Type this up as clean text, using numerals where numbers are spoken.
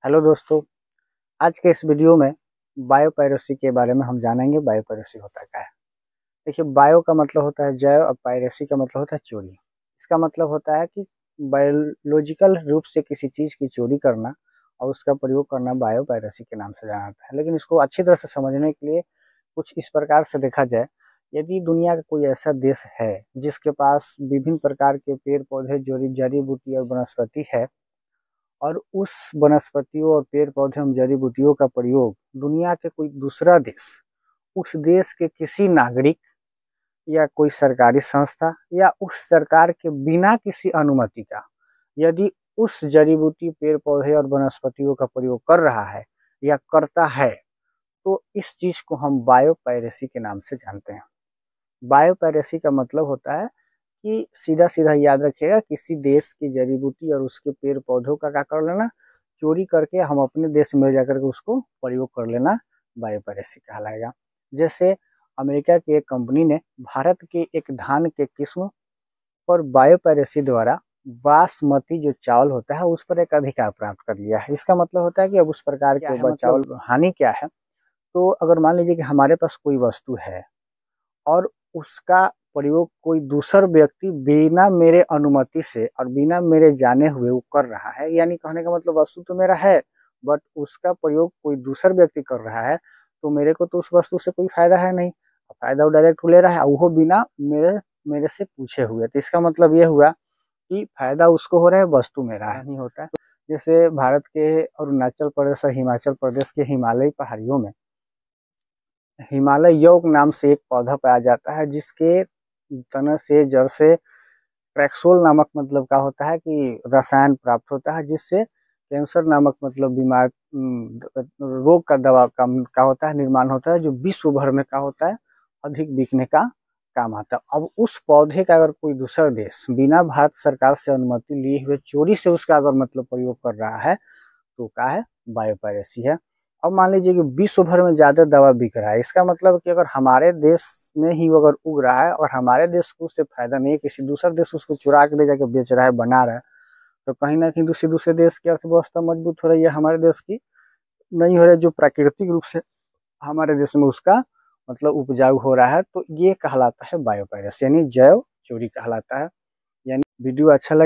Hello दोस्तों, आज के इस वीडियो में बायो पायरेसी के बारे में हम जानेंगे। बायो पायरेसी होता क्या है। देखिए, बायो का मतलब होता है जैव और पायरेसी का मतलब होता है चोरी। इसका मतलब होता है कि बायोलॉजिकल रूप से किसी चीज़ की चोरी करना और उसका प्रयोग करना बायो पायरेसी के नाम से जाना जाता है। लेकिन इसको अच्छी तरह से समझने के लिए कुछ इस प्रकार से देखा जाए, यदि दुनिया का कोई ऐसा देश है जिसके पास विभिन्न प्रकार के पेड़ पौधे, जड़ी बूटी और वनस्पति है, और उस वनस्पतियों और पेड़ पौधे एवं जड़ी बूटियों का प्रयोग दुनिया के कोई दूसरा देश, उस देश के किसी नागरिक या कोई सरकारी संस्था या उस सरकार के बिना किसी अनुमति का यदि उस जड़ी बूटी, पेड़ पौधे और वनस्पतियों का प्रयोग कर रहा है या करता है, तो इस चीज को हम बायो पायरेसी के नाम से जानते हैं। बायो पायरेसी का मतलब होता है कि सीधा सीधा याद रखिएगा, किसी देश की जड़ी बूटी और उसके पेड़ पौधों का क्या कर लेना, चोरी करके हम अपने देश में जाकर के उसको प्रयोग कर लेना, बायो पायरेसी कहलाएगा। जैसे अमेरिका की एक कंपनी ने भारत के एक धान के किस्म पर बायो पायरेसी द्वारा बासमती जो चावल होता है उस पर एक अधिकार प्राप्त कर लिया है। इसका मतलब होता है कि अब उस प्रकार के चावल हानि क्या है। तो अगर मान लीजिए कि हमारे पास कोई वस्तु है और उसका प्रयोग कोई दूसर व्यक्ति बिना मेरे अनुमति से और बिना मेरे जाने हुए वो कर रहा है, यानी कहने का मतलब वस्तु तो मेरा है बट उसका प्रयोग कोई दूसर व्यक्ति कर रहा है, तो मेरे को तो उस वस्तु से कोई फायदा है नहीं। फायदा वो डायरेक्ट ले रहा है, वो बिना मेरे मेरे से पूछे हुए। तो इसका मतलब ये हुआ कि फायदा उसको हो रहा है, वस्तु मेरा है नहीं होता है। जैसे भारत के अरुणाचल प्रदेश और हिमाचल प्रदेश के हिमालयी पहाड़ियों में हिमालय यौग नाम से एक पौधा पाया जाता है, जिसके तना से, जड़ से ट्रैक्सोल नामक मतलब का होता है कि रसायन प्राप्त होता है, जिससे कैंसर नामक मतलब बीमार रोग का दवा का होता है, निर्माण होता है, जो विश्व भर में का होता है, अधिक बिकने का काम आता है। अब उस पौधे का अगर कोई दूसरा देश बिना भारत सरकार से अनुमति लिए हुए चोरी से उसका अगर मतलब प्रयोग कर रहा है, तो क्या है, बायो पायरेसी है। अब मान लीजिए कि विश्व भर में ज्यादा दवा बिक रहा है, इसका मतलब कि अगर हमारे देश में ही अगर उग रहा है और हमारे देश को उससे फायदा नहीं है, किसी दूसरे देश उसको चुरा के ले जाकर बेच रहा है, बना रहा है, तो कहीं ना कहीं दूसरे देश की अर्थव्यवस्था मजबूत हो रही है, हमारे देश की नहीं हो रही है, जो प्राकृतिक रूप से हमारे देश में उसका मतलब उपजाऊ हो रहा है। तो ये कहलाता है बायो पायरेसी, यानी जैव चोरी कहलाता है। यानी वीडियो अच्छा लगे